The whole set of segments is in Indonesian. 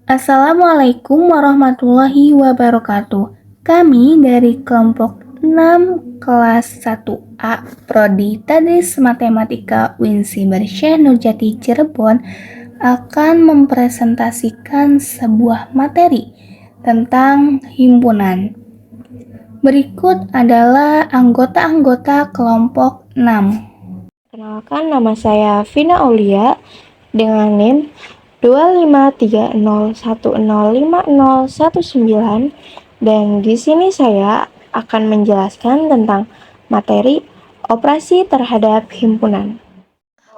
Assalamualaikum warahmatullahi wabarakatuh. Kami dari kelompok 6 kelas 1A Prodi Tadris Matematika UIN Syekh Nurjati Cirebon akan mempresentasikan sebuah materi tentang himpunan. Berikut adalah anggota-anggota kelompok 6. Perkenalkan, nama saya Vina Aulia dengan NIM 2530105019 dan di sini saya akan menjelaskan tentang materi operasi terhadap himpunan.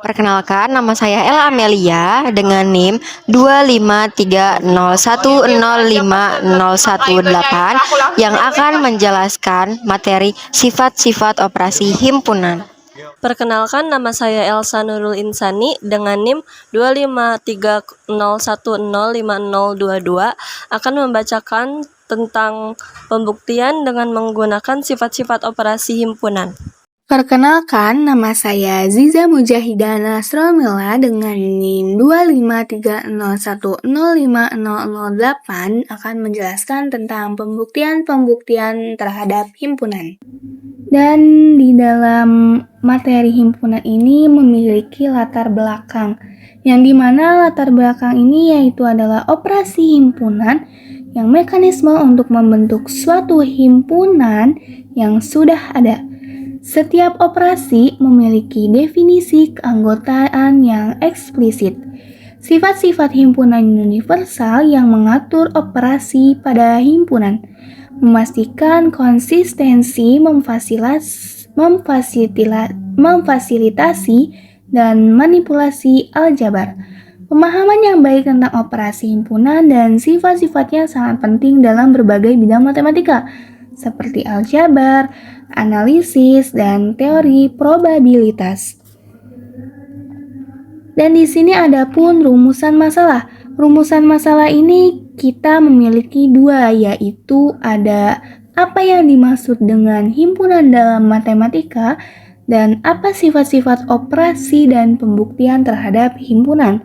Perkenalkan, nama saya Ella Amelia dengan NIM 2530105018 yang akan menjelaskan materi sifat-sifat operasi himpunan. Perkenalkan, nama saya Elsa Nurul Insani dengan NIM 2530105022 akan membacakan tentang pembuktian dengan menggunakan sifat-sifat operasi himpunan. Perkenalkan, nama saya Ziza Mujahidah Nasromila dengan NIM 2530105008 akan menjelaskan tentang pembuktian terhadap himpunan. Dan di dalam materi himpunan ini memiliki latar belakang, yang dimana latar belakang ini yaitu adalah operasi himpunan yang mekanisme untuk membentuk suatu himpunan yang sudah ada. Setiap operasi memiliki definisi keanggotaan yang eksplisit. Sifat-sifat himpunan universal yang mengatur operasi pada himpunan, memastikan konsistensi, memfasilitasi, dan manipulasi aljabar. Pemahaman yang baik tentang operasi himpunan dan sifat-sifatnya sangat penting dalam berbagai bidang matematika, seperti aljabar, analisis, dan teori probabilitas. Dan di sini ada pun rumusan masalah. Rumusan masalah ini kita memiliki dua, yaitu ada apa yang dimaksud dengan himpunan dalam matematika dan apa sifat-sifat operasi dan pembuktian terhadap himpunan.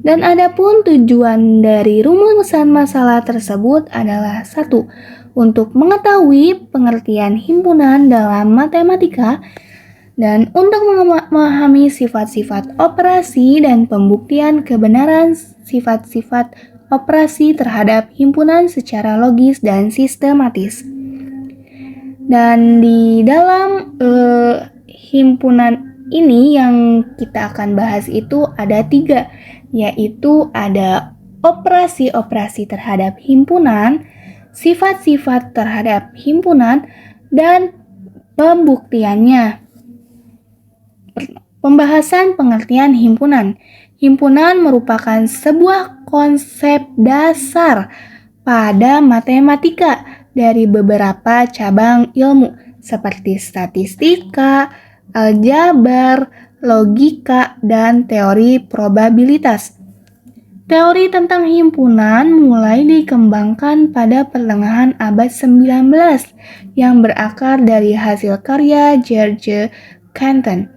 Dan ada pun tujuan dari rumusan masalah tersebut adalah 1. Untuk mengetahui pengertian himpunan dalam matematika dan untuk memahami sifat-sifat operasi dan pembuktian kebenaran sifat-sifat operasi terhadap himpunan secara logis dan sistematis. Dan di dalam himpunan ini yang kita akan bahas itu ada 3, yaitu ada operasi-operasi terhadap himpunan, sifat-sifat terhadap himpunan, dan pembuktiannya. Pembahasan pengertian himpunan. Himpunan merupakan sebuah konsep dasar pada matematika dari beberapa cabang ilmu seperti statistika, aljabar, logika, dan teori probabilitas. Teori tentang himpunan mulai dikembangkan pada pertengahan abad 19 yang berakar dari hasil karya George Canton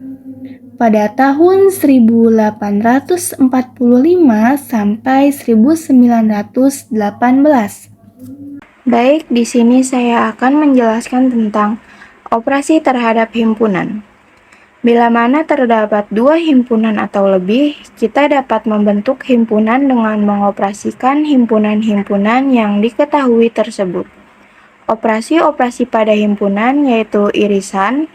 pada tahun 1845 sampai 1918. Baik, di sini saya akan menjelaskan tentang operasi terhadap himpunan. Bila mana terdapat 2 himpunan atau lebih, kita dapat membentuk himpunan dengan mengoperasikan himpunan-himpunan yang diketahui tersebut. Operasi-operasi pada himpunan yaitu irisan,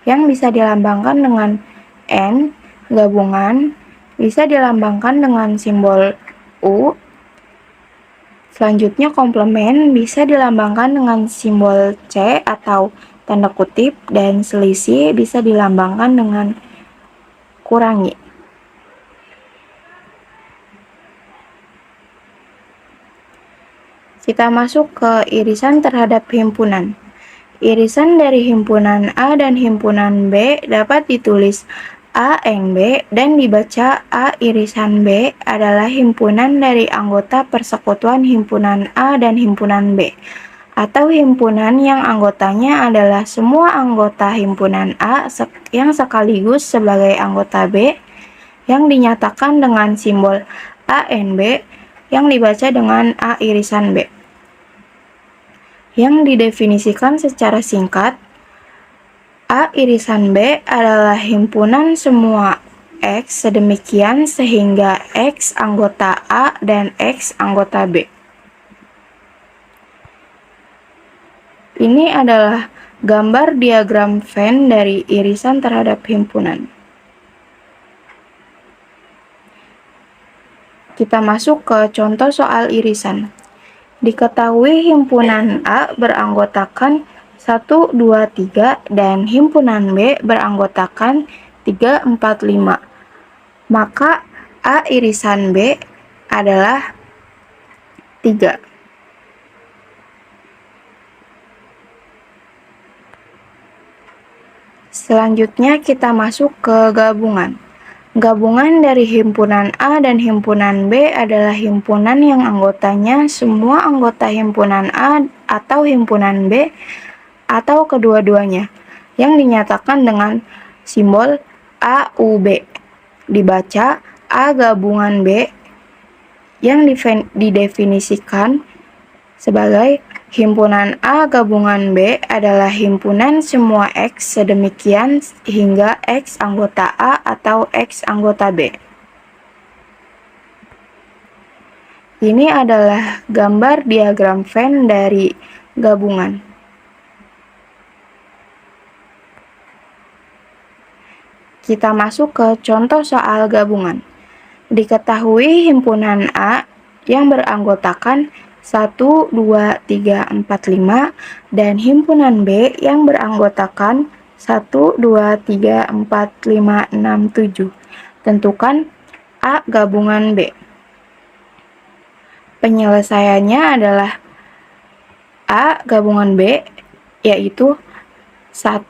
yang bisa dilambangkan dengan N, gabungan, bisa dilambangkan dengan simbol U. Selanjutnya komplement, bisa dilambangkan dengan simbol C atau tanda kutip, dan selisih bisa dilambangkan dengan kurangi. Kita masuk ke irisan terhadap himpunan. Irisan dari himpunan A dan himpunan B dapat ditulis A B dan dibaca A irisan B adalah himpunan dari anggota persekutuan himpunan A dan himpunan B, atau himpunan yang anggotanya adalah semua anggota himpunan A yang sekaligus sebagai anggota B, yang dinyatakan dengan simbol ANB yang dibaca dengan A irisan B. Yang didefinisikan secara singkat, A irisan B adalah himpunan semua X sedemikian sehingga X anggota A dan X anggota B. Ini adalah gambar diagram Venn dari irisan terhadap himpunan. Kita masuk ke contoh soal irisan. Diketahui himpunan A beranggotakan 1, 2, 3 dan himpunan B beranggotakan 3, 4, 5. Maka A irisan B adalah 3. Selanjutnya kita masuk ke gabungan. Gabungan dari himpunan A dan himpunan B adalah himpunan yang anggotanya semua anggota himpunan A atau himpunan B atau kedua-duanya, yang dinyatakan dengan simbol AUB. Dibaca A gabungan B yang didefinisikan sebagai himpunan A gabungan B adalah himpunan semua X sedemikian hingga X anggota A atau X anggota B. Ini adalah gambar diagram Venn dari gabungan. Kita masuk ke contoh soal gabungan. Diketahui himpunan A yang beranggotakan 1, 2, 3, 4, 5 dan himpunan B yang beranggotakan 1, 2, 3, 4, 5, 6, 7. Tentukan A gabungan B. Penyelesaiannya adalah A gabungan B yaitu 1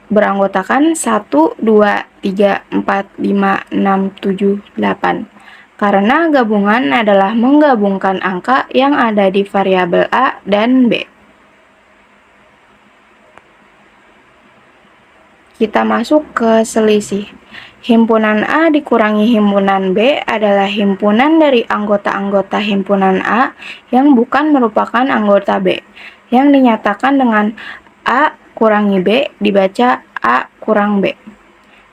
beranggotakan 1, 2, 3, 4, 5, 6, 7, 8. Karena gabungan adalah menggabungkan angka yang ada di variabel A dan B. Kita masuk ke selisih. Himpunan A dikurangi himpunan B adalah himpunan dari anggota-anggota himpunan A yang bukan merupakan anggota B, yang dinyatakan dengan A kurangi B dibaca A kurang B.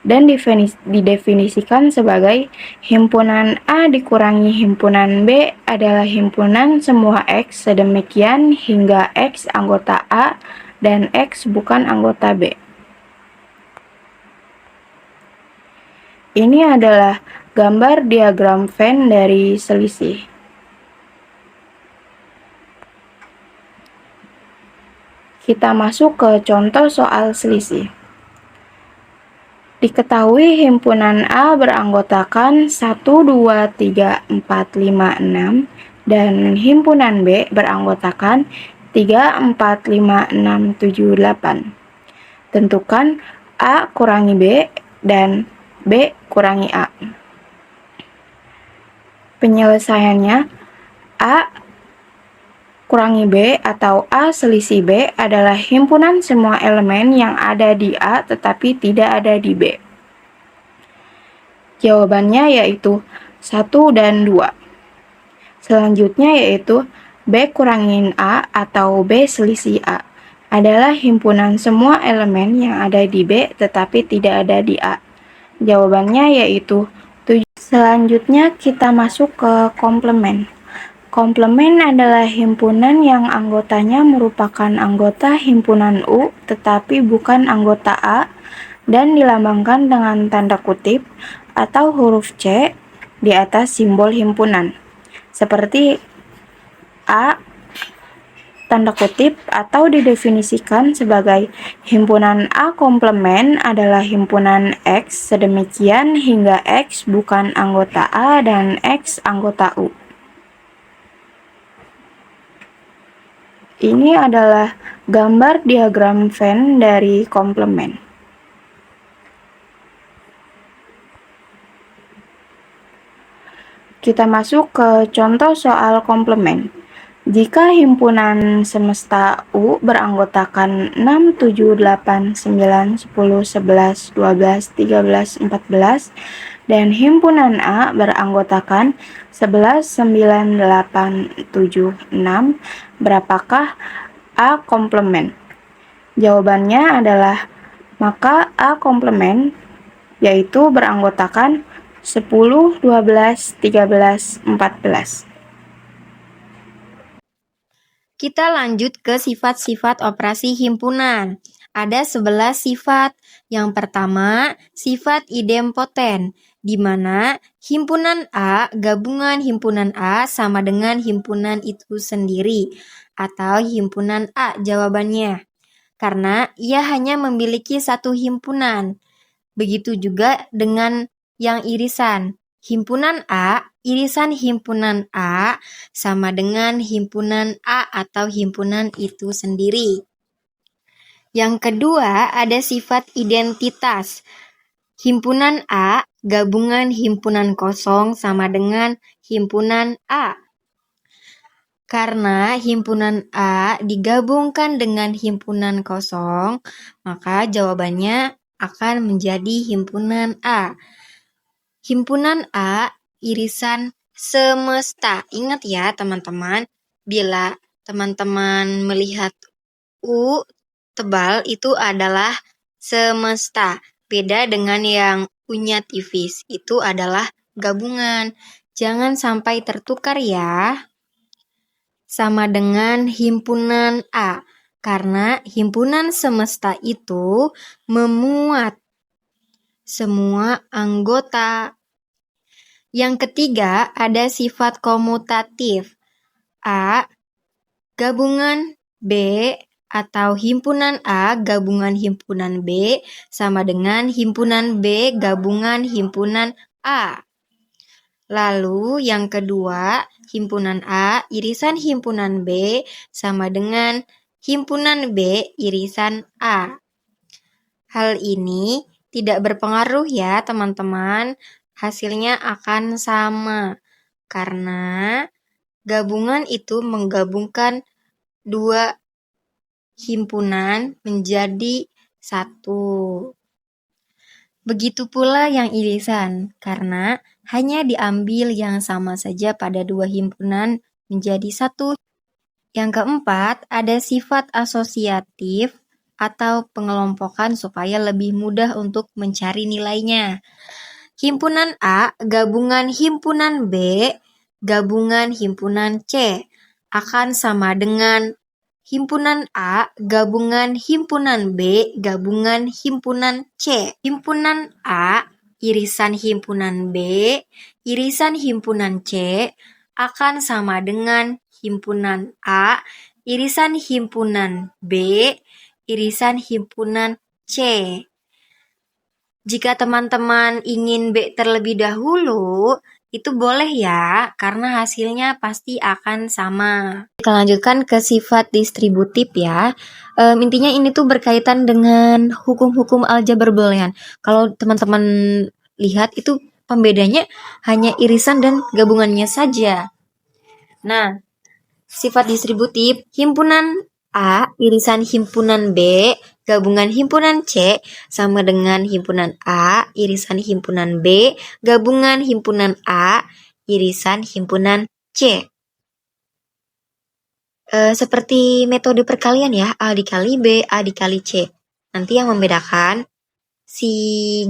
Dan didefinisikan sebagai himpunan A dikurangi himpunan B adalah himpunan semua X sedemikian hingga X anggota A dan X bukan anggota B. Ini adalah gambar diagram Venn dari selisih. Kita masuk ke contoh soal selisih. Diketahui himpunan A beranggotakan 1, 2, 3, 4, 5, 6 dan himpunan B beranggotakan 3, 4, 5, 6, 7, 8. Tentukan A kurangi B dan B kurangi A. Penyelesaiannya A kurangi B atau A selisih B adalah himpunan semua elemen yang ada di A tetapi tidak ada di B. Jawabannya yaitu 1 dan 2. Selanjutnya yaitu B kurangin A atau B selisih A adalah himpunan semua elemen yang ada di B tetapi tidak ada di A. Jawabannya yaitu 7. Selanjutnya kita masuk ke komplement. Komplement adalah himpunan yang anggotanya merupakan anggota himpunan U tetapi bukan anggota A dan dilambangkan dengan tanda kutip atau huruf C di atas simbol himpunan. Seperti A tanda kutip atau didefinisikan sebagai himpunan A komplement adalah himpunan X sedemikian hingga X bukan anggota A dan X anggota U. Ini adalah gambar diagram Venn dari komplement. Kita masuk ke contoh soal komplement. Jika himpunan semesta U beranggotakan 6, 7, 8, 9, 10, 11, 12, 13, 14 Dan himpunan A beranggotakan 11, 9, 8, 7, 6. Berapakah A komplement? Jawabannya adalah maka A komplement yaitu beranggotakan 10, 12, 13, 14. Kita lanjut ke sifat-sifat operasi himpunan. Ada 11 sifat. Yang pertama, sifat idempoten, di mana himpunan A gabungan himpunan A sama dengan himpunan itu sendiri, atau himpunan A jawabannya. Karena ia hanya memiliki satu himpunan. Begitu juga dengan yang irisan. Himpunan A, irisan himpunan A sama dengan himpunan A atau himpunan itu sendiri. Yang kedua, ada sifat identitas. Himpunan A, gabungan himpunan kosong sama dengan himpunan A. Karena himpunan A digabungkan dengan himpunan kosong, maka jawabannya akan menjadi himpunan A. Himpunan A, irisan semesta. Ingat ya teman-teman, bila teman-teman melihat U tebal itu adalah semesta. Beda dengan yang U-nya tipis, itu adalah gabungan. Jangan sampai tertukar ya. Sama dengan himpunan A, karena himpunan semesta itu memuat semua anggota. Yang ketiga, ada sifat komutatif. A, gabungan B atau himpunan A gabungan himpunan B sama dengan himpunan B gabungan himpunan A. Lalu yang kedua, himpunan A irisan himpunan B sama dengan himpunan B irisan A. Hal ini tidak berpengaruh ya teman-teman, hasilnya akan sama karena gabungan itu menggabungkan dua himpunan menjadi satu. Begitu pula yang irisan, karena hanya diambil yang sama saja pada dua himpunan menjadi satu. Yang keempat, ada sifat asosiatif atau pengelompokan supaya lebih mudah untuk mencari nilainya. Himpunan A gabungan himpunan B gabungan himpunan C akan sama dengan himpunan A gabungan himpunan B gabungan himpunan C. Himpunan A irisan himpunan B irisan himpunan C akan sama dengan himpunan A irisan himpunan B irisan himpunan C. Jika teman-teman ingin B terlebih dahulu, itu boleh ya, karena hasilnya pasti akan sama. Kita lanjutkan ke sifat distributif ya. Intinya ini tuh berkaitan dengan hukum-hukum aljabar boolean. Kalau teman-teman lihat itu pembedanya hanya irisan dan gabungannya saja. Nah, sifat distributif, himpunan A irisan himpunan B gabungan himpunan C sama dengan himpunan A irisan himpunan B gabungan himpunan A irisan himpunan C. Seperti metode perkalian ya, A dikali B, A dikali C. Nanti yang membedakan si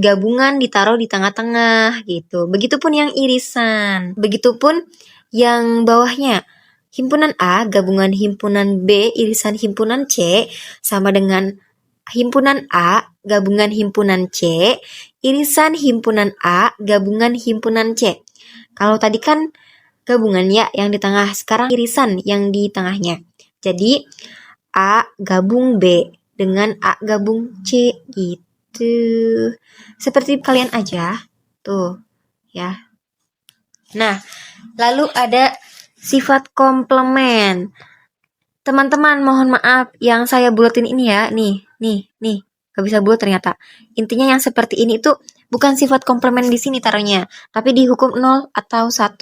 gabungan ditaruh di tengah-tengah gitu. Begitupun yang irisan. Begitupun yang bawahnya. Himpunan A gabungan himpunan B irisan himpunan C sama dengan himpunan A gabungan himpunan C irisan himpunan A gabungan himpunan C. Kalau tadi kan gabungan ya yang di tengah, sekarang irisan yang di tengahnya. Jadi A gabung B dengan A gabung C gitu. Seperti kalian aja tuh ya. Nah, lalu ada sifat komplement. Teman-teman mohon maaf yang saya buletin ini ya. Nih. Gak bisa bulat ternyata. Intinya yang seperti ini tuh bukan sifat komplement di sini taruhnya, tapi di hukum 0 atau 1.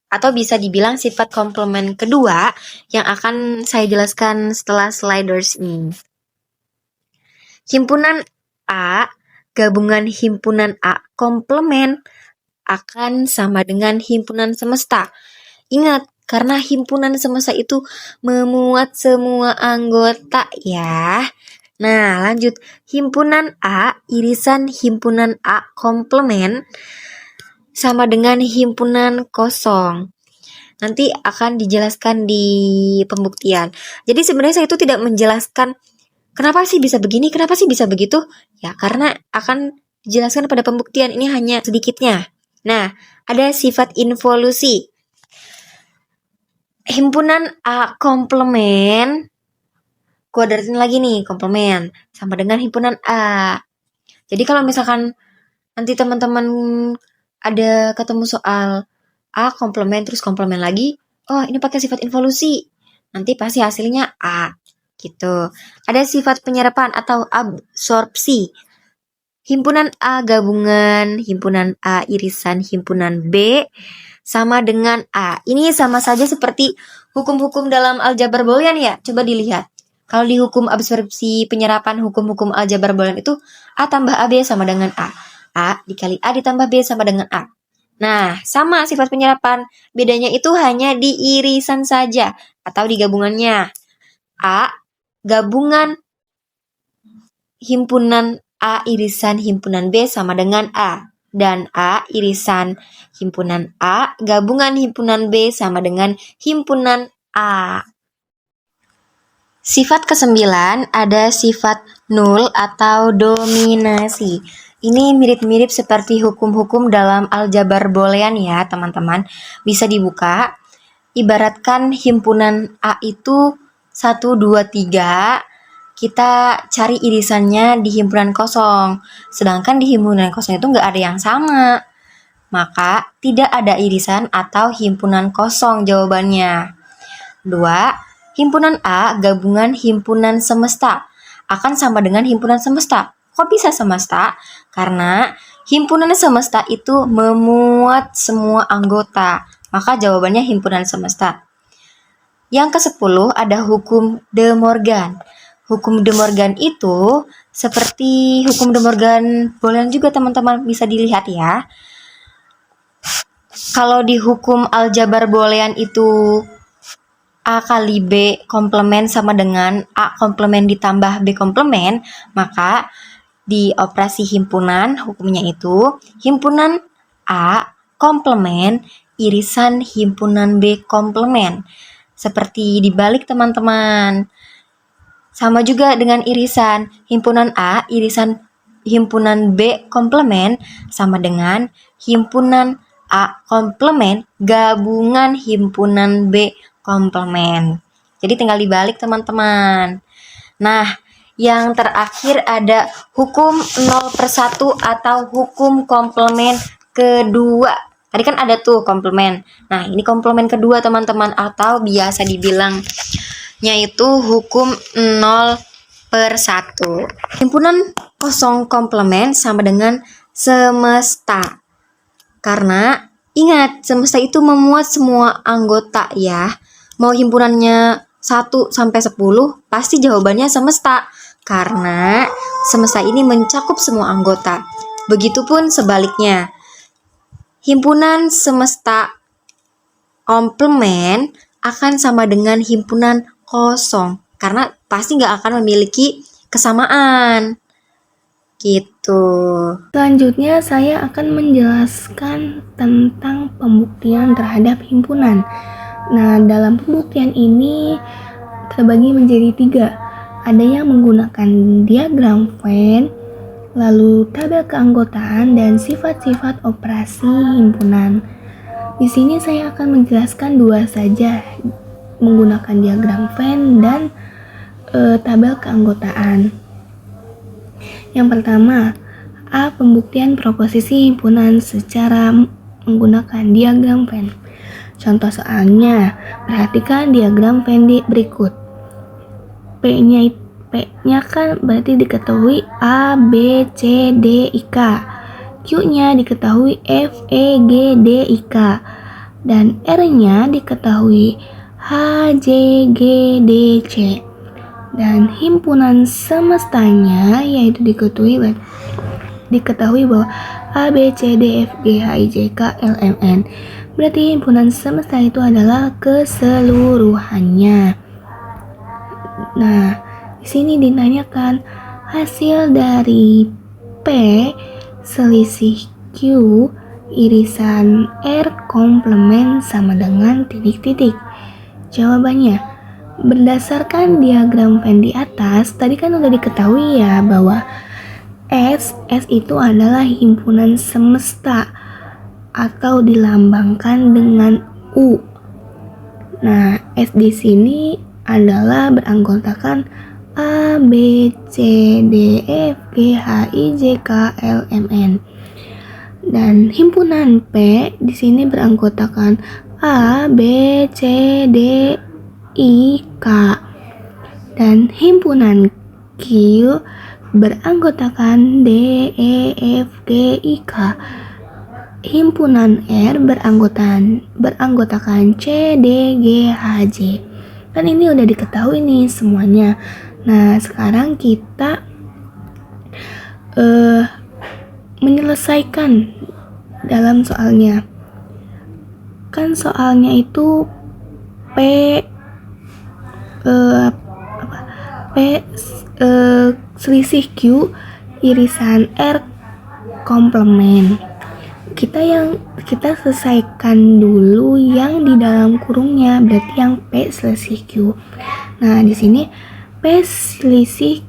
Atau bisa dibilang sifat komplement kedua yang akan saya jelaskan setelah sliders ini. Himpunan A gabungan himpunan A komplement akan sama dengan himpunan semesta. Ingat, karena himpunan semesta itu memuat semua anggota ya. Nah, lanjut. Himpunan A irisan himpunan A komplement sama dengan himpunan kosong. Nanti akan dijelaskan di pembuktian. Jadi sebenarnya saya itu tidak menjelaskan kenapa sih bisa begini, kenapa sih bisa begitu. Ya, karena akan dijelaskan pada pembuktian, ini hanya sedikitnya. Nah, ada sifat involusi. Himpunan A komplement, kuadratin lagi nih, komplement sama dengan himpunan A. Jadi kalau misalkan nanti teman-teman ada ketemu soal A komplement terus komplement lagi, oh ini pakai sifat involusi, nanti pasti hasilnya A gitu. Ada sifat penyerapan atau absorpsi. Himpunan A gabungan himpunan A irisan himpunan B sama dengan A. Ini sama saja seperti hukum-hukum dalam aljabar boolean ya. Coba dilihat. Kalau di hukum absorpsi penyerapan hukum-hukum aljabar boolean itu A tambah AB sama dengan A. A dikali A ditambah B sama dengan A. Nah, sama sifat penyerapan. Bedanya itu hanya di irisan saja atau di gabungannya. A gabungan himpunan A irisan himpunan B sama dengan A. Dan A irisan himpunan A gabungan himpunan B sama dengan himpunan A. Sifat ke-9 ada sifat nul atau dominasi. Ini mirip-mirip seperti hukum-hukum dalam aljabar boolean ya teman-teman. Bisa dibuka. Ibaratkan himpunan A itu 1, 2, 3. Kita cari irisannya di himpunan kosong. Sedangkan di himpunan kosong itu nggak ada yang sama. Maka tidak ada irisan atau himpunan kosong jawabannya. 2. Himpunan A gabungan himpunan semesta akan sama dengan himpunan semesta. Kok bisa semesta? Karena himpunan semesta itu memuat semua anggota. Maka jawabannya himpunan semesta. Yang ke-10 ada hukum De Morgan. Hukum De Morgan itu seperti hukum De Morgan boolean juga teman-teman, bisa dilihat ya. Kalau di hukum aljabar boolean itu A kali B komplement sama dengan A komplement ditambah B komplement, maka di operasi himpunan hukumnya itu himpunan A komplement irisan himpunan B komplement. Seperti dibalik teman-teman. Sama juga dengan irisan himpunan A irisan himpunan B komplement sama dengan himpunan A komplement gabungan himpunan B komplement. Jadi tinggal dibalik teman-teman. Nah, yang terakhir ada hukum 0/1 atau hukum komplement kedua. Tadi kan ada tuh komplement. Nah, ini komplement kedua teman-teman, atau biasa dibilangnya itu hukum 0/1. Himpunan kosong komplement sama dengan semesta. Karena ingat, semesta itu memuat semua anggota ya. Mau himpunannya 1 sampai 10, pasti jawabannya semesta. Karena semesta ini mencakup semua anggota. Begitupun sebaliknya. Himpunan semesta komplement akan sama dengan himpunan kosong. Karena pasti nggak akan memiliki kesamaan. Gitu. Selanjutnya saya akan menjelaskan tentang pembuktian terhadap himpunan. Nah, dalam pembuktian ini terbagi menjadi 3. Ada yang menggunakan diagram Venn, lalu tabel keanggotaan, dan sifat-sifat operasi himpunan. Di sini saya akan menjelaskan 2 saja, menggunakan diagram Venn dan tabel keanggotaan. Yang pertama, A. Pembuktian proposisi himpunan secara menggunakan diagram Venn. Contoh soalnya, perhatikan diagram Venn berikut. P-nya kan berarti diketahui A, B, C, D, I, K. Q-nya diketahui F, E, G, D, I, K. Dan R-nya diketahui H, J, G, D, C. Dan himpunan semestanya yaitu diketahui diketahui bahwa A, B, C, D, F, G, H, I, J, K, L, M, N. Berarti himpunan semesta itu adalah keseluruhannya. Nah, di sini ditanyakan hasil dari P selisih Q irisan R komplement sama dengan titik-titik. Jawabannya, berdasarkan diagram Venn di atas, tadi kan udah diketahui ya bahwa S itu adalah himpunan semesta atau dilambangkan dengan U. Nah, S di sini adalah beranggotakan A, B, C, D, F, G, H, I, J, K, L, M, N. Dan himpunan P di sini beranggotakan A, B, C, D, I, K. Dan himpunan Q beranggotakan D, E, F, G, I, K. Himpunan R beranggotakan C, D, G, H, J. Kan ini udah diketahui nih semuanya. Nah, sekarang kita menyelesaikan dalam soalnya. Kan soalnya itu P selisih Q irisan R komplement. Kita selesaikan dulu yang di dalam kurungnya, berarti yang P selisih Q. Nah, di sini P selisih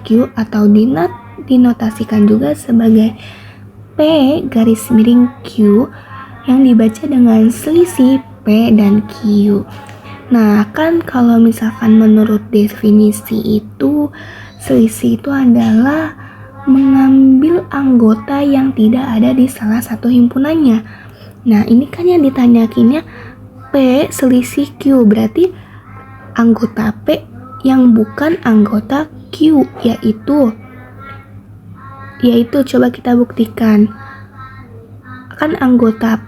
Q atau dinotasikan juga sebagai P garis miring Q yang dibaca dengan selisih P dan Q. Nah, kan kalau misalkan menurut definisi itu, selisih itu adalah mengambil anggota yang tidak ada di salah satu himpunannya. Nah, ini kan yang ditanyakinnya P selisih Q, berarti anggota P yang bukan anggota Q, yaitu coba kita buktikan. Kan anggota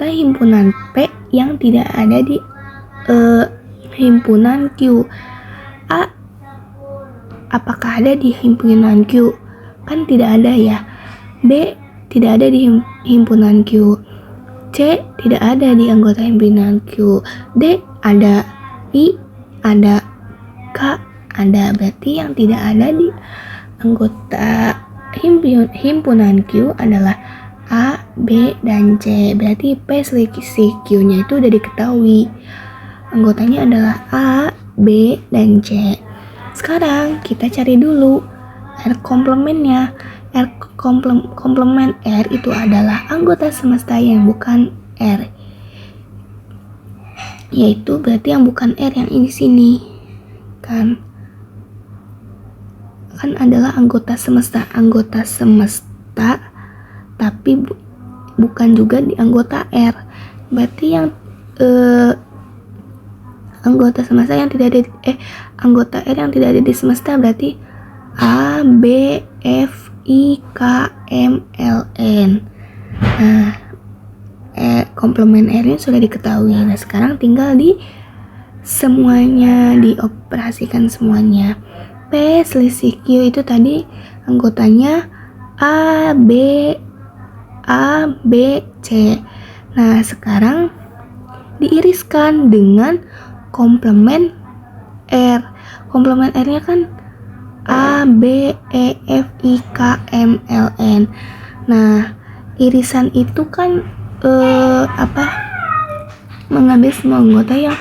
himpunan P yang tidak ada di himpunan Q. A apakah ada di himpunan Q? Kan tidak ada ya. B tidak ada di himpunan Q. C tidak ada di anggota himpunan Q. D ada. I ada. K ada. Berarti yang tidak ada di anggota himpunan Q adalah A, B, dan C. Berarti P selisih Q-nya itu udah diketahui. Anggotanya adalah A, B, dan C. Sekarang kita cari dulu R komplementnya. Komplement R itu adalah anggota semesta yang bukan R, yaitu berarti yang bukan R yang ini sini kan adalah anggota semesta tapi bukan juga di anggota R. Berarti yang anggota semesta yang tidak ada anggota R yang tidak ada di semesta berarti A, B, F, I, K, M, L, N. Nah, komplement R-nya sudah diketahui. Nah, sekarang tinggal dioperasikan semuanya. P selisih Q itu tadi anggotanya A, B, C. Nah, sekarang diiriskan dengan komplement R. Komplement R-nya kan A, B, E, F, I, K, M, L, N. Nah, irisan itu kan mengambil semua anggota yang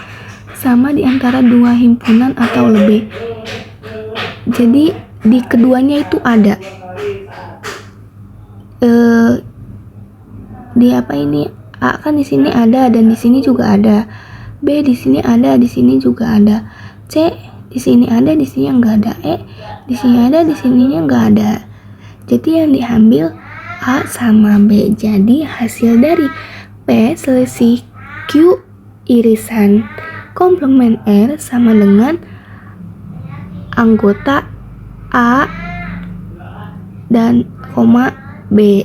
sama di antara dua himpunan atau lebih. Jadi di keduanya itu ada A kan di sini ada dan di sini juga ada. B di sini ada, di sini juga ada. C di sini ada, di sini enggak ada. E di sini ada, di sininya enggak ada. Jadi yang diambil A sama B. Jadi hasil dari P selisih Q irisan komplement R sama dengan anggota A dan B.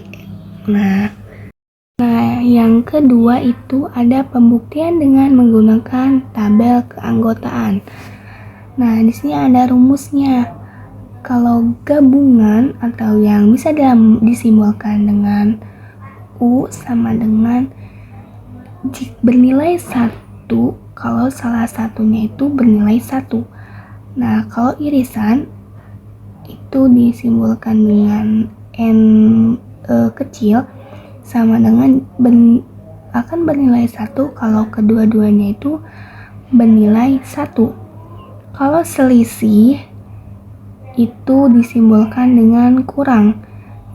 Nah, yang kedua itu ada pembuktian dengan menggunakan tabel keanggotaan. Nah, di sini ada rumusnya. kalau gabungan atau yang bisa disimbolkan dengan U sama dengan bernilai 1 kalau salah satunya itu bernilai 1. Nah, kalau irisan itu disimbolkan dengan N kecil sama dengan akan bernilai 1 kalau kedua-duanya itu bernilai 1. Kalau selisih itu disimbolkan dengan kurang,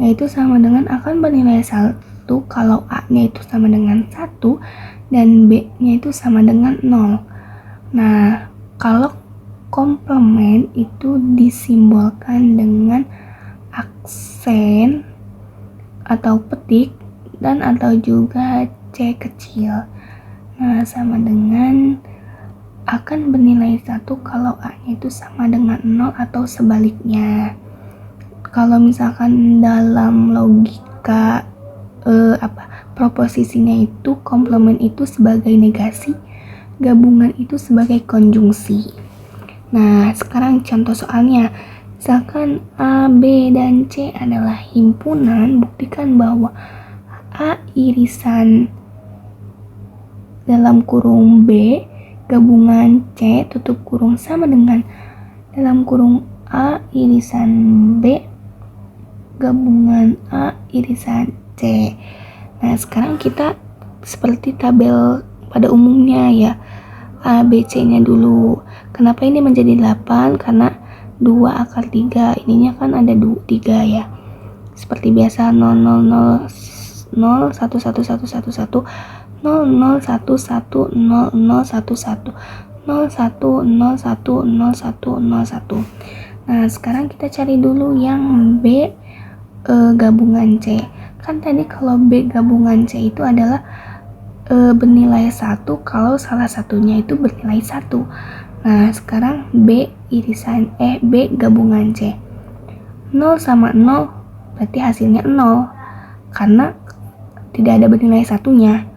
yaitu sama dengan akan bernilai 1 kalau A-nya itu sama dengan 1 dan B-nya itu sama dengan 0. Nah, kalau komplement itu disimbolkan dengan aksen atau petik dan atau juga C kecil. Nah, sama dengan akan bernilai 1 kalau A-nya itu sama dengan 0 atau sebaliknya. Kalau misalkan dalam logika proposisinya itu komplement itu sebagai negasi, gabungan itu sebagai konjungsi. Nah, sekarang contoh soalnya. Misalkan A, B, dan C adalah himpunan, buktikan bahwa A irisan dalam kurung B gabungan C tutup kurung sama dengan dalam kurung A irisan B gabungan A irisan C. Nah, sekarang kita seperti tabel pada umumnya ya, A, B, C-nya dulu. Kenapa ini menjadi 8? Karena 2 akar 3, ininya kan ada 3 ya. Seperti biasa 0, 0, 0, 0, 1, 1, 1, 1, 1, 0, 0, 1, 1, 0, 0, 1, 1, 0, 1, 0, 1, 0, 1, 0, 1. Nah, sekarang kita cari dulu yang B gabungan C. Kan tadi kalau B gabungan C itu adalah bernilai 1 kalau salah satunya itu bernilai 1. Nah, sekarang B gabungan C. 0 sama 0 berarti hasilnya 0 karena tidak ada bernilai satunya.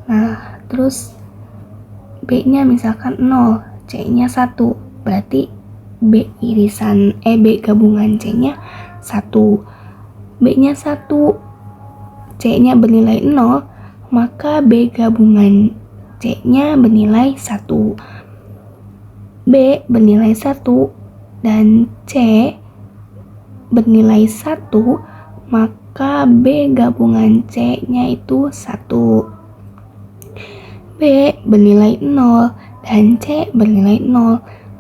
Nah, terus B-nya misalkan 0, C-nya 1, berarti B gabungan C-nya 1. B-nya 1, C-nya bernilai 0, maka B gabungan C-nya bernilai 1. B bernilai 1 dan C bernilai 1, maka B gabungan C-nya itu 1. B bernilai 0 dan C bernilai 0,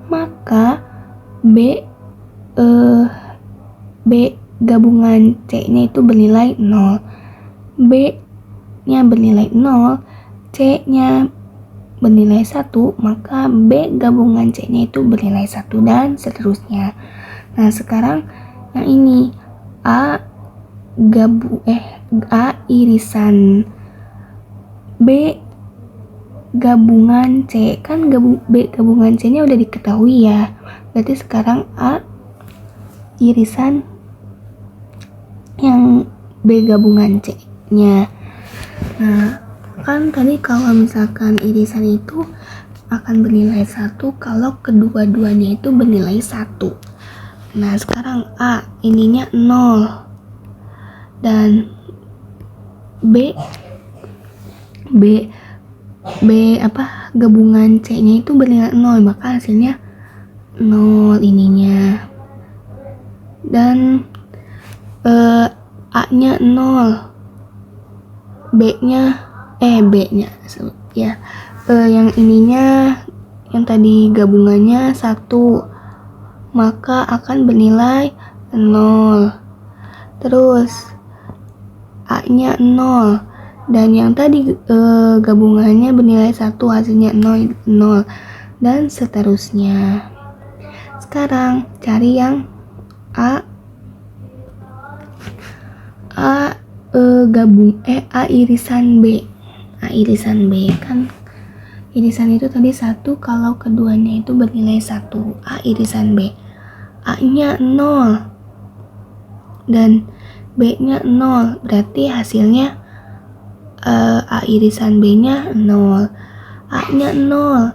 maka B gabungan C-nya itu bernilai 0. B-nya bernilai 0, C-nya bernilai 1, maka B gabungan C-nya itu bernilai 1 dan seterusnya. Nah, sekarang yang ini A irisan B gabungan C, kan B gabungan C-nya udah diketahui ya. Berarti sekarang A irisan yang B gabungan C-nya. Nah, kan tadi kalau misalkan irisan itu akan bernilai 1 kalau kedua-duanya itu bernilai 1. Nah, sekarang A ininya 0 dan B gabungan C-nya itu bernilai 0, maka hasilnya 0 ininya. Dan A-nya 0, B-nya ya. Yang ininya yang tadi gabungannya 1, maka akan bernilai 0. Terus A-nya 0 dan yang tadi gabungannya bernilai 1, hasilnya 0, 0 dan seterusnya. Sekarang cari yang A irisan B. A irisan B kan irisan itu tadi 1 kalau keduanya itu bernilai 1. A irisan B, A-nya 0 dan B-nya 0, berarti hasilnya A irisan B-nya 0. A-nya 0,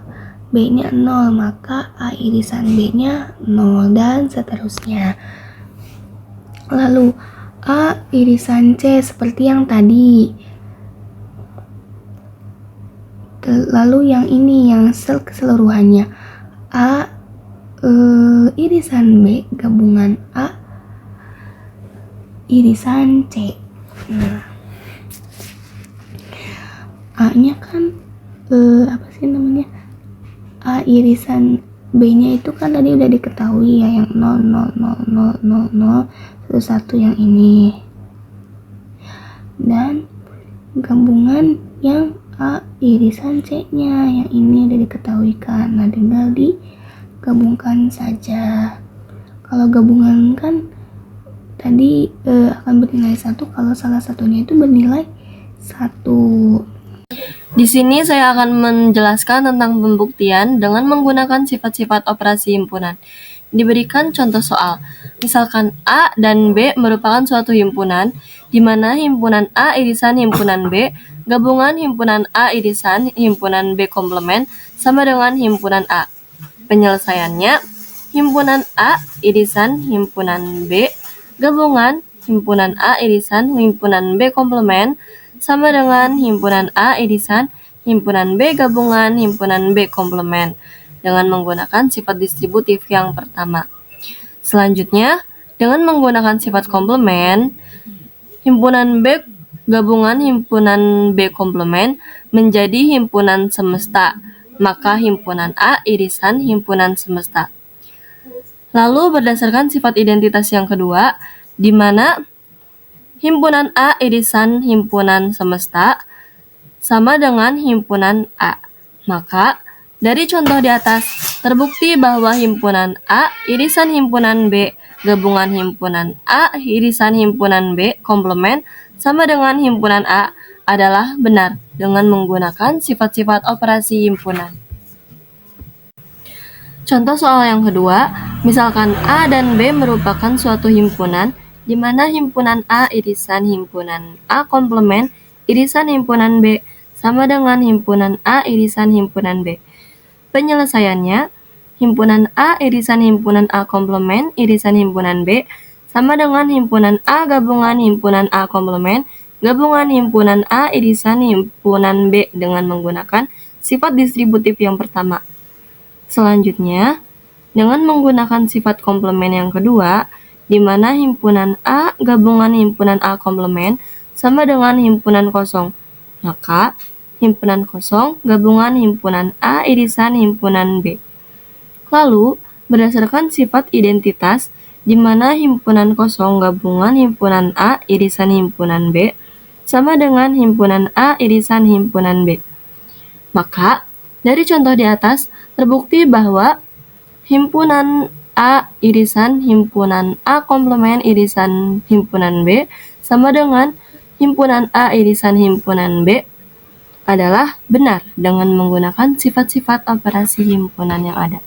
B-nya 0, maka A irisan B-nya 0 dan seterusnya. Lalu A irisan C seperti yang tadi. Lalu yang ini yang keseluruhannya A irisan B gabungan A irisan C. Nah, A-nya kan apa sih namanya? A irisan B-nya itu kan tadi udah diketahui ya, yang 0 0 0 0 0 0 1 yang ini. Dan gabungan yang A irisan C-nya yang ini udah diketahui kan. Nah, tinggal digabungkan saja. Kalau gabungan kan tadi akan bernilai 1 kalau salah satunya itu bernilai 1. Di sini saya akan menjelaskan tentang pembuktian dengan menggunakan sifat-sifat operasi himpunan. Diberikan contoh soal. Misalkan A dan B merupakan suatu himpunan, di mana himpunan A irisan himpunan B, gabungan himpunan A irisan himpunan B komplement sama dengan himpunan A. Penyelesaiannya, himpunan A irisan himpunan B, gabungan himpunan A irisan himpunan B komplement sama dengan himpunan A irisan himpunan B gabungan himpunan B komplement dengan menggunakan sifat distributif yang pertama. Selanjutnya, dengan menggunakan sifat komplement, himpunan B gabungan himpunan B komplement menjadi himpunan semesta, maka himpunan A irisan himpunan semesta. Lalu berdasarkan sifat identitas yang kedua, di mana himpunan A irisan himpunan semesta sama dengan himpunan A. Maka, dari contoh di atas, terbukti bahwa himpunan A irisan himpunan B gabungan himpunan A irisan himpunan B komplement sama dengan himpunan A adalah benar dengan menggunakan sifat-sifat operasi himpunan. Contoh soal yang kedua, misalkan A dan B merupakan suatu himpunan di mana himpunan A irisan himpunan A komplement irisan himpunan B sama dengan himpunan A irisan himpunan B. Penyelesaiannya, himpunan A irisan himpunan A komplement irisan himpunan B sama dengan himpunan A gabungan himpunan A komplement gabungan himpunan A irisan himpunan B dengan menggunakan sifat distributif yang pertama. Selanjutnya, dengan menggunakan sifat komplement yang kedua, di mana himpunan A gabungan himpunan A komplement sama dengan himpunan kosong, maka himpunan kosong gabungan himpunan A irisan himpunan B. Lalu, berdasarkan sifat identitas, di mana himpunan kosong gabungan himpunan A irisan himpunan B sama dengan himpunan A irisan himpunan B. Maka, dari contoh di atas, terbukti bahwa himpunan A irisan himpunan A komplement irisan himpunan B sama dengan himpunan A irisan himpunan B adalah benar dengan menggunakan sifat-sifat operasi himpunan yang ada.